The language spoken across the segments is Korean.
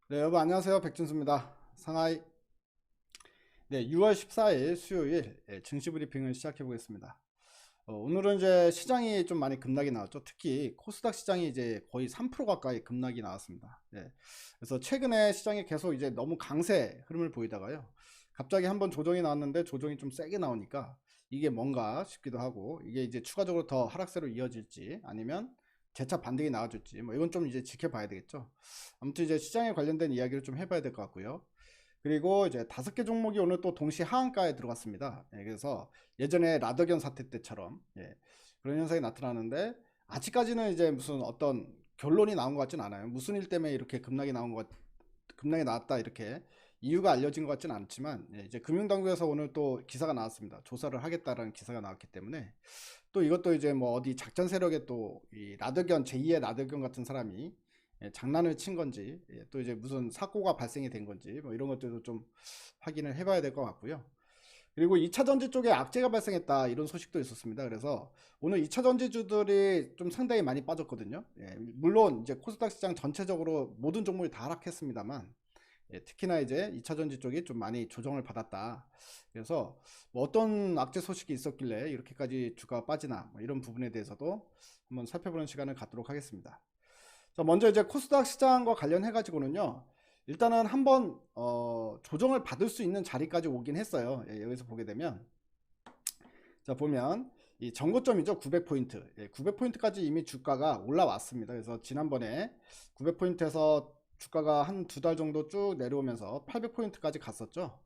네, 여러분 안녕하세요. 백준수입니다. 상하이. 네, 6월 14일 수요일 증시 브리핑을 시작해 보겠습니다. 오늘은 이제 시장이 좀 많이 급락이 나왔죠. 특히 코스닥 시장이 이제 거의 3% 가까이 급락이 나왔습니다. 네, 그래서 최근에 시장이 계속 이제 너무 강세 흐름을 보이다가요. 갑자기 한번 조정이 나왔는데 조정이 좀 세게 나오니까 이게 뭔가 싶기도 하고, 이게 이제 추가적으로 더 하락세로 이어질지 아니면 재차 반등이 나와줄지 뭐 이건 좀 이제 지켜봐야 되겠죠. 아무튼 이제 시장에 관련된 이야기를 좀 해봐야 될 것 같고요. 그리고 이제 5개 종목이 오늘 또 동시 하한가에 들어갔습니다. 예, 그래서 예전에 라더견 사태 때처럼 그런 현상이 나타나는데, 아직까지는 이제 무슨 어떤 결론이 나온 것 같진 않아요. 무슨 일 때문에 이렇게 급락이 나왔다 이렇게 이유가 알려진 것 같지는 않지만, 이제 금융당국에서 오늘 또 기사가 나왔습니다. 조사를 하겠다라는 기사가 나왔기 때문에 또 이것도 이제 뭐 어디 작전 세력에 또 이 라더견 제2의 라더견 같은 사람이 장난을 친 건지, 또 이제 무슨 사고가 발생이 된 건지 뭐 이런 것들도 좀 확인을 해봐야 될 것 같고요. 그리고 2차 전지 쪽에 악재가 발생했다 이런 소식도 있었습니다. 그래서 오늘 2차 전지주들이 좀 상당히 많이 빠졌거든요. 물론 이제 코스닥 시장 전체적으로 모든 종목이 다 하락했습니다만, 특히나 이제 2차 전지 쪽이 좀 많이 조정을 받았다. 그래서 뭐 어떤 악재 소식이 있었길래 이렇게까지 주가가 빠지나 뭐 이런 부분에 대해서도 한번 살펴보는 시간을 갖도록 하겠습니다. 자, 먼저 이제 코스닥 시장과 관련해 가지고는요. 일단은 한번 조정을 받을 수 있는 자리까지 오긴 했어요. 여기서 보게 되면, 자 보면 이 전고점이죠. 900포인트. 900포인트까지 이미 주가가 올라왔습니다. 그래서 지난번에 900포인트에서 주가가 한 두 달 정도 쭉 내려오면서 800포인트까지 갔었죠.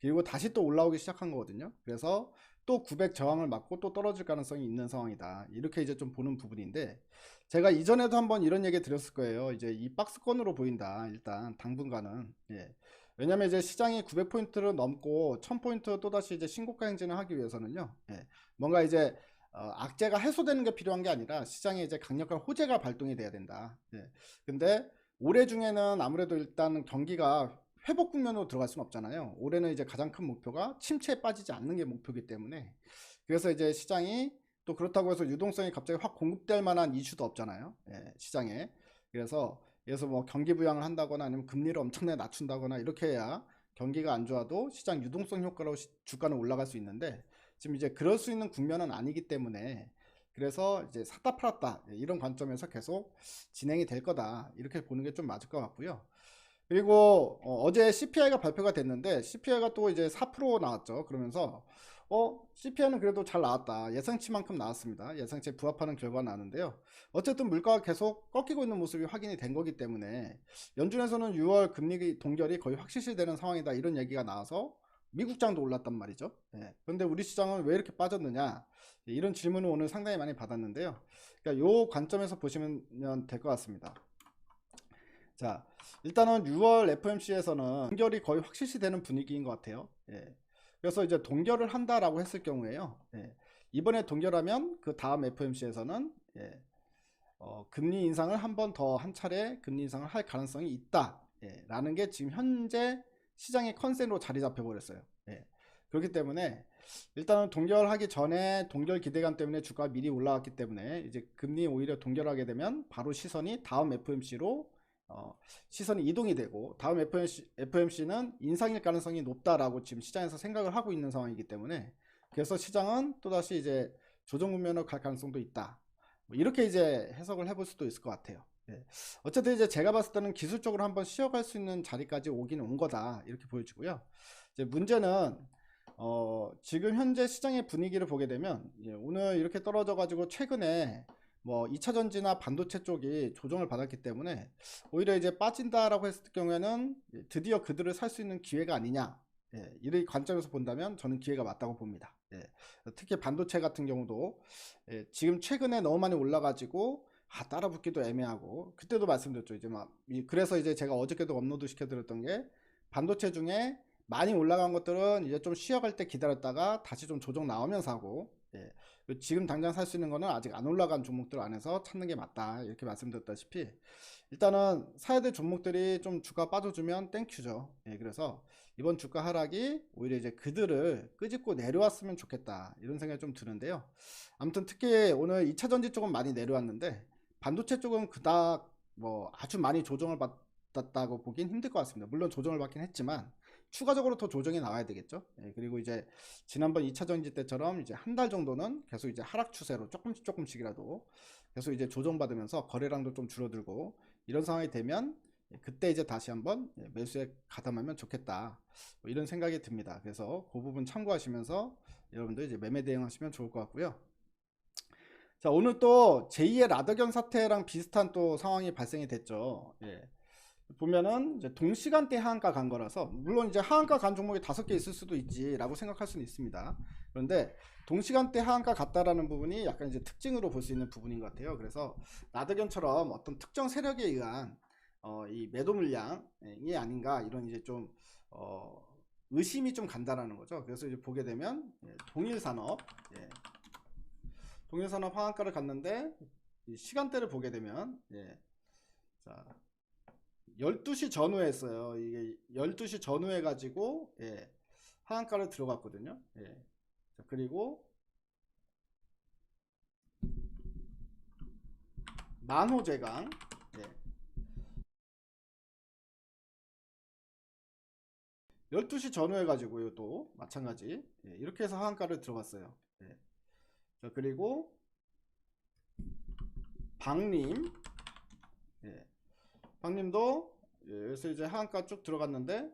그리고 다시 또 올라오기 시작한 거거든요. 그래서 또 900 저항을 맞고 또 떨어질 가능성이 있는 상황이다. 이렇게 이제 좀 보는 부분인데, 제가 이전에도 한번 이런 얘기 드렸을 거예요. 이제 이 박스권으로 보인다. 일단 당분간은. 왜냐면 이제 시장이 900포인트를 넘고 1000포인트 또다시 이제 신고가 행진을 하기 위해서는요. 뭔가 이제 악재가 해소되는 게 필요한 게 아니라 시장에 이제 강력한 호재가 발동이 돼야 된다. 근데 올해 중에는 아무래도 일단 경기가 회복 국면으로 들어갈 수는 없잖아요. 올해는 이제 가장 큰 목표가 침체에 빠지지 않는 게 목표이기 때문에, 그래서 이제 시장이 또 그렇다고 해서 유동성이 갑자기 확 공급될 만한 이슈도 없잖아요. 시장에. 그래서 뭐 경기 부양을 한다거나 아니면 금리를 엄청나게 낮춘다거나 이렇게 해야 경기가 안 좋아도 시장 유동성 효과로 주가는 올라갈 수 있는데, 지금 이제 그럴 수 있는 국면은 아니기 때문에, 그래서 이제 샀다 팔았다 이런 관점에서 계속 진행이 될 거다 이렇게 보는 게 좀 맞을 것 같고요. 그리고 어제 CPI가 발표가 됐는데 CPI가 또 이제 4% 나왔죠. 그러면서 CPI는 그래도 잘 나왔다. 예상치만큼 나왔습니다. 예상치에 부합하는 결과가 나왔는데요. 어쨌든 물가가 계속 꺾이고 있는 모습이 확인이 된 거기 때문에 연준에서는 6월 금리 동결이 거의 확실시되는 상황이다 이런 얘기가 나와서 미국장도 올랐단 말이죠. 그런데 우리 시장은 왜 이렇게 빠졌느냐, 이런 질문을 오늘 상당히 많이 받았는데요. 그러니까 요 관점에서 보시면 될 것 같습니다. 자, 일단은 6월 FMC에서는 동결이 거의 확실시되는 분위기인 것 같아요. 그래서 이제 동결을 한다라고 했을 경우에요. 이번에 동결하면 그 다음 FMC에서는 금리 인상을 한 번 더 한 차례 금리 인상을 할 가능성이 있다. 라는 게 지금 현재 시장의 컨센으로 자리 잡혀 버렸어요. 그렇기 때문에 일단은 동결하기 전에 동결 기대감 때문에 주가가 미리 올라왔기 때문에, 이제 금리 오히려 동결하게 되면 바로 시선이 다음 FMC로 시선이 이동이 되고, 다음 FMC는 인상일 가능성이 높다라고 지금 시장에서 생각을 하고 있는 상황이기 때문에, 그래서 시장은 또다시 이제 조정 국면으로 갈 가능성도 있다. 뭐 이렇게 이제 해석을 해볼 수도 있을 것 같아요. 어쨌든 이제 제가 봤을 때는 기술적으로 한번 쉬어갈 수 있는 자리까지 오긴 온 거다 이렇게 보여지고요. 이제 문제는 지금 현재 시장의 분위기를 보게 되면, 오늘 이렇게 떨어져 가지고 최근에 뭐 2차 전지나 반도체 쪽이 조정을 받았기 때문에 오히려 이제 빠진다라고 했을 경우에는 드디어 그들을 살 수 있는 기회가 아니냐, 이런 관점에서 본다면 저는 기회가 맞다고 봅니다. 특히 반도체 같은 경우도 지금 최근에 너무 많이 올라가지고 따라붙기도 애매하고, 그때도 말씀드렸죠. 이제 막 그래서 이제 제가 어저께도 업로드 시켜드렸던 게, 반도체 중에 많이 올라간 것들은 이제 좀 쉬어갈 때 기다렸다가 다시 좀 조정 나오면 사고, 지금 당장 살 수 있는 거는 아직 안 올라간 종목들 안에서 찾는 게 맞다 이렇게 말씀드렸다시피, 일단은 사야 될 종목들이 좀 주가 빠져주면 땡큐죠. 그래서 이번 주가 하락이 오히려 이제 그들을 끄집고 내려왔으면 좋겠다 이런 생각이 좀 드는데요. 아무튼 특히 오늘 2차 전지 쪽은 많이 내려왔는데 반도체 쪽은 그닥 뭐 아주 많이 조정을 받았다고 보긴 힘들 것 같습니다. 물론 조정을 받긴 했지만 추가적으로 더 조정이 나와야 되겠죠. 그리고 이제 지난번 2차 전지 때처럼 이제 한 달 정도는 계속 이제 하락 추세로 조금씩이라도 계속 이제 조정받으면서 거래량도 좀 줄어들고 이런 상황이 되면 그때 이제 다시 한번 매수에 가담하면 좋겠다, 뭐 이런 생각이 듭니다. 그래서 그 부분 참고하시면서 여러분들 이제 매매 대응하시면 좋을 것 같고요. 자, 오늘 또 제2의 라더견 사태랑 비슷한 또 상황이 발생이 됐죠. 보면은 이제 동시간대 하한가 간 거라서, 물론 이제 하한가 간 종목이 5개 있을 수도 있지라고 생각할 수는 있습니다. 그런데 동시간대 하한가 갔다라는 부분이 약간 이제 특징으로 볼 수 있는 부분인 것 같아요. 그래서 라더견처럼 어떤 특정 세력에 의한 이 매도 물량이 아닌가, 이런 이제 좀 의심이 좀 간다라는 거죠. 그래서 이제 보게 되면 동일산업 하한가를 갔는데 이 시간대를 보게 되면 자, 12시 전후에 했어요. 이게 12시 전후에 가지고 하한가를 들어갔거든요. 자, 그리고 만호제강 12시 전후에 가지고요, 또 마찬가지 이렇게 해서 하한가를 들어갔어요. 자, 그리고 박림 박림도 여기서 이제 하한가 쭉 들어갔는데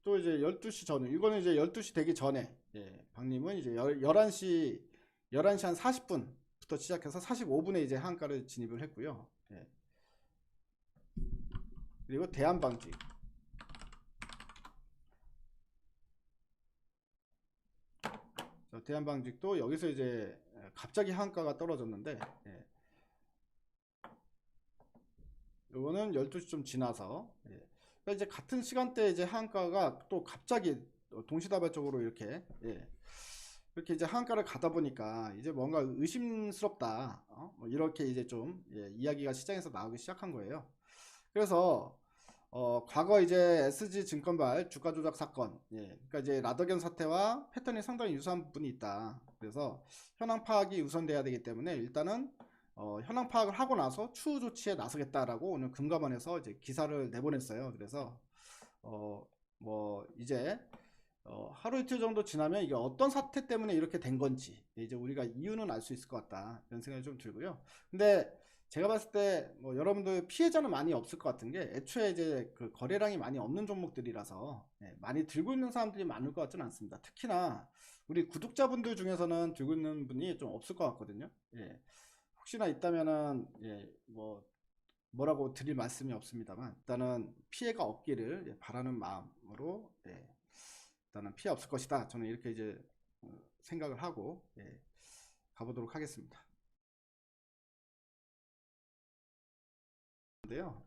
또 이제 12시 전후, 이거는 이제 12시 되기 전에 박림은 이제 11시 한 40분부터 시작해서 45분에 이제 하한가를 진입을 했고요. 그리고 대한방직 대한방직도 여기서 이제 갑자기 하한가가 떨어졌는데 이거는 12시 좀 지나서 그러니까 이제 같은 시간대에 이제 하한가가 또 갑자기 동시다발적으로 이렇게 이제 하한가를 가다 보니까 이제 뭔가 의심스럽다, 뭐 이렇게 이제 좀 이야기가 시장에서 나오기 시작한 거예요. 그래서 과거 이제 SG증권발 주가 조작 사건, 그러니까 이제 라더견 사태와 패턴이 상당히 유사한 부분이 있다. 그래서 현황 파악이 우선돼야 되기 때문에 일단은 현황 파악을 하고 나서 추후 조치에 나서겠다라고 오늘 금감원에서 이제 기사를 내보냈어요. 그래서 뭐 이제 하루 이틀 정도 지나면 이게 어떤 사태 때문에 이렇게 된 건지 이제 우리가 이유는 알 수 있을 것 같다, 이런 생각이 좀 들고요. 근데 제가 봤을 때 뭐 여러분들 피해자는 많이 없을 것 같은 게, 애초에 이제 그 거래량이 많이 없는 종목들이라서 많이 들고 있는 사람들이 많을 것 같지는 않습니다. 특히나 우리 구독자분들 중에서는 들고 있는 분이 좀 없을 것 같거든요. 혹시나 있다면은 뭐라고 드릴 말씀이 없습니다만, 일단은 피해가 없기를 바라는 마음으로 일단은 피해 없을 것이다, 저는 이렇게 이제 생각을 하고 가보도록 하겠습니다. 인데요.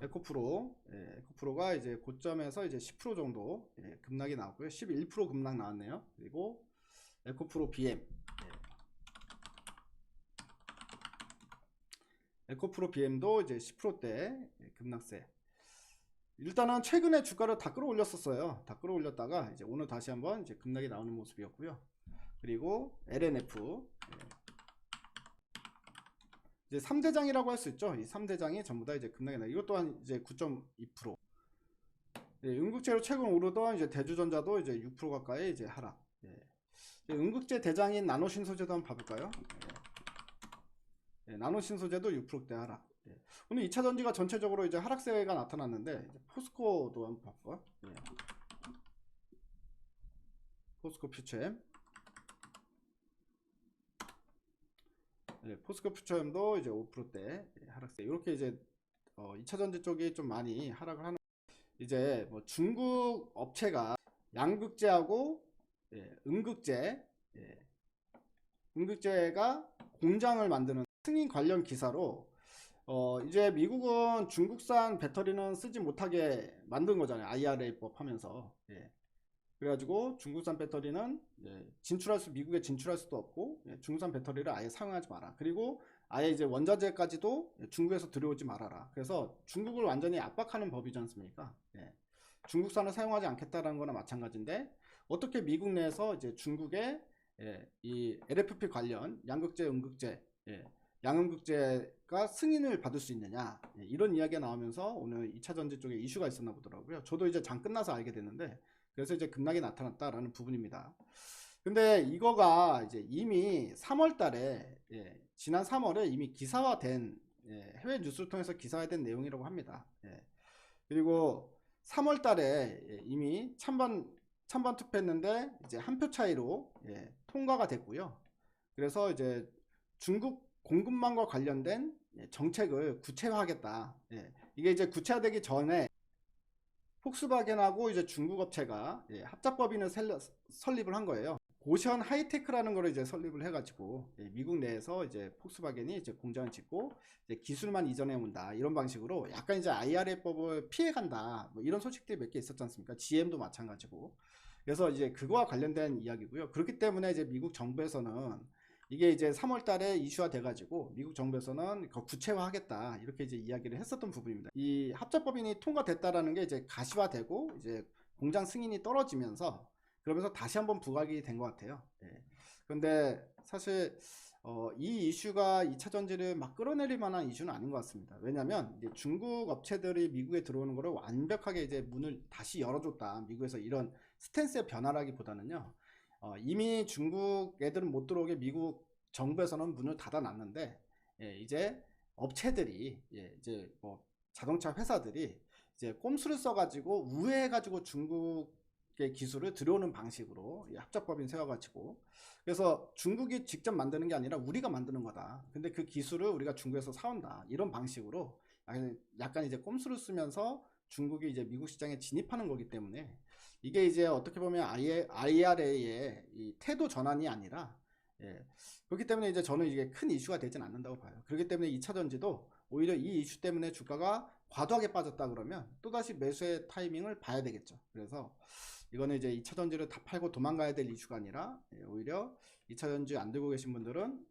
에코프로가 이제 고점에서 이제 10% 정도 급락이 나왔고요. 11% 급락 나왔네요. 그리고 에코프로 BM, 에코프로 BM도 이제 10%대 급락세. 일단은 최근에 주가를 다 끌어올렸었어요. 다 끌어올렸다가 이제 오늘 다시 한번 이제 급락이 나오는 모습이었고요. 그리고 LNF, 이제 3대장이라고 할 수 있죠. 이 3대장이 전부 다 이제 급락이 나. 이것 또한 이제 9.2%. 응급제로 최근 오르던 이제 대주전자도 이제 6% 가까이 이제 하락. 응급제 대장인 나노신소재도 한번 봐볼까요? 나노신소재도 6%대 하락. 오늘 2차 전지가 전체적으로 이제 하락세가 나타났는데, 이제 포스코도 한번 볼까요? 포스코 퓨처엠. 포스코 퓨처엠도 이제 5%대 하락세. 이렇게 이제 2차 전지 쪽이 좀 많이 하락을 하는. 이제 뭐 중국 업체가 양극재하고 음극재가 공장을 만드는 승인 관련 기사로 이제 미국은 중국산 배터리는 쓰지 못하게 만든 거잖아요. IRA법 하면서. 그래가지고 중국산 배터리는 미국에 진출할 수도 없고, 중국산 배터리를 아예 사용하지 마라. 그리고 아예 이제 원자재까지도 중국에서 들여오지 말아라. 그래서 중국을 완전히 압박하는 법이지 않습니까? 중국산을 사용하지 않겠다라는 거나 마찬가지인데, 어떻게 미국 내에서 이제 중국의 이 LFP 관련 양극재, 음극재, 양음극재가 정부가 승인을 받을 수 있느냐, 이런 이야기가 나오면서 오늘 2차전지 쪽에 이슈가 있었나 보더라고요. 저도 이제 장 끝나서 알게 됐는데, 그래서 이제 급락이 나타났다라는 부분입니다. 근데 이거가 이제 이미 3월 달에, 지난 3월에 이미 기사화된, 해외 뉴스를 통해서 기사화된 내용이라고 합니다. 그리고 3월 달에 이미 찬반 투표했는데 이제 한 표 차이로 통과가 됐고요. 그래서 이제 중국 공급망과 관련된 정책을 구체화하겠다. 이게 이제 구체화되기 전에 폭스바겐하고 이제 중국 업체가 합작법인을 설립을 한 거예요. 고션 하이테크라는 거를 이제 설립을 해가지고 미국 내에서 이제 폭스바겐이 이제 공장을 짓고 이제 기술만 이전해 온다, 이런 방식으로 약간 이제 IRA법을 피해간다, 뭐 이런 소식들이 몇 개 있었지 않습니까? GM도 마찬가지고. 그래서 이제 그거와 관련된 이야기고요. 그렇기 때문에 이제 미국 정부에서는 이게 이제 3월 달에 이슈화 돼가지고 미국 정부에서는 구체화하겠다, 이렇게 이제 이야기를 했었던 부분입니다. 이 합작법인이 통과됐다라는 게 이제 가시화되고 이제 공장 승인이 떨어지면서 그러면서 다시 한번 부각이 된 것 같아요. 그런데 사실 이 이슈가 2차 전지를 막 끌어내릴 만한 이슈는 아닌 것 같습니다. 왜냐하면 이제 중국 업체들이 미국에 들어오는 거를 완벽하게 이제 문을 다시 열어줬다, 미국에서 이런 스탠스의 변화라기보다는요, 이미 중국 애들은 못 들어오게 미국 정부에서는 문을 닫아놨는데, 이제 업체들이, 이제 뭐 자동차 회사들이 이제 꼼수를 써가지고 우회해가지고 중국의 기술을 들여오는 방식으로 합작법인 세워가지고, 그래서 중국이 직접 만드는 게 아니라 우리가 만드는 거다. 근데 그 기술을 우리가 중국에서 사온다, 이런 방식으로 약간 이제 꼼수를 쓰면서 중국이 이제 미국 시장에 진입하는 거기 때문에, 이게 이제 어떻게 보면 IRA의 이 태도 전환이 아니라, 그렇기 때문에 이제 저는 이게 큰 이슈가 되진 않는다고 봐요. 그렇기 때문에 2차 전지도 오히려 이 이슈 때문에 주가가 과도하게 빠졌다 그러면 또다시 매수의 타이밍을 봐야 되겠죠. 그래서 이거는 이제 2차 전지를 다 팔고 도망가야 될 이슈가 아니라, 오히려 2차 전지 안 들고 계신 분들은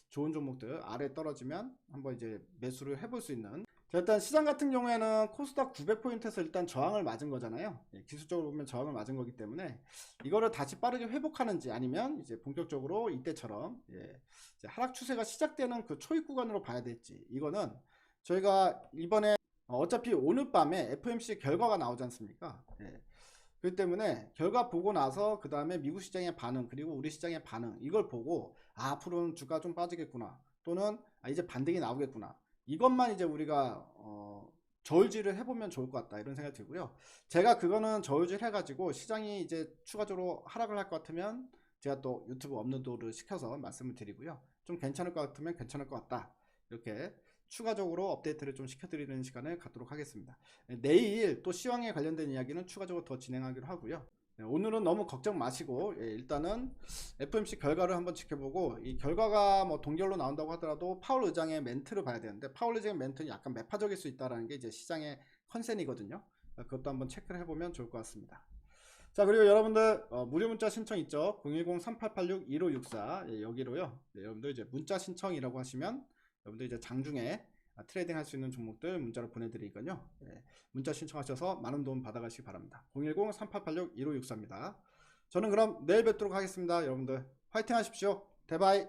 좋은 종목들 아래 떨어지면 한번 이제 매수를 해볼 수 있는. 자, 일단 시장 같은 경우에는 코스닥 900포인트에서 일단 저항을 맞은 거잖아요. 기술적으로 보면 저항을 맞은 거기 때문에 이거를 다시 빠르게 회복하는지, 아니면 이제 본격적으로 이때처럼 이제 하락 추세가 시작되는 그 초입 구간으로 봐야 될지, 이거는 저희가 이번에 어차피 오늘 밤에 FOMC 결과가 나오지 않습니까? 그렇기 때문에 결과 보고 나서 그 다음에 미국 시장의 반응, 그리고 우리 시장의 반응, 이걸 보고 앞으로는 주가 좀 빠지겠구나, 또는 이제 반등이 나오겠구나, 이것만 이제 우리가 저울질을 해보면 좋을 것 같다, 이런 생각이 들고요. 제가 그거는 저울질 해가지고 시장이 이제 추가적으로 하락을 할 것 같으면 제가 또 유튜브 업로드를 시켜서 말씀을 드리고요. 좀 괜찮을 것 같으면 괜찮을 것 같다, 이렇게 추가적으로 업데이트를 좀 시켜드리는 시간을 갖도록 하겠습니다. 내일 또 시황에 관련된 이야기는 추가적으로 더 진행하기로 하고요. 오늘은 너무 걱정 마시고, 일단은 FOMC 결과를 한번 지켜보고, 이 결과가 뭐 동결로 나온다고 하더라도 파월 의장의 멘트를 봐야 되는데, 파월 의장의 멘트는 약간 매파적일 수 있다는 게 이제 시장의 컨센이거든요. 그것도 한번 체크를 해보면 좋을 것 같습니다. 자, 그리고 여러분들 무료 문자 신청 있죠? 010-3886-1564, 여기로요. 여러분들 이제 문자 신청이라고 하시면 여러분들 이제 장중에 트레이딩 할 수 있는 종목들 문자로 보내드리니까요. 문자 신청하셔서 많은 도움 받아가시기 바랍니다. 010-3886-1564입니다. 저는 그럼 내일 뵙도록 하겠습니다. 여러분들 화이팅 하십시오. 대바이.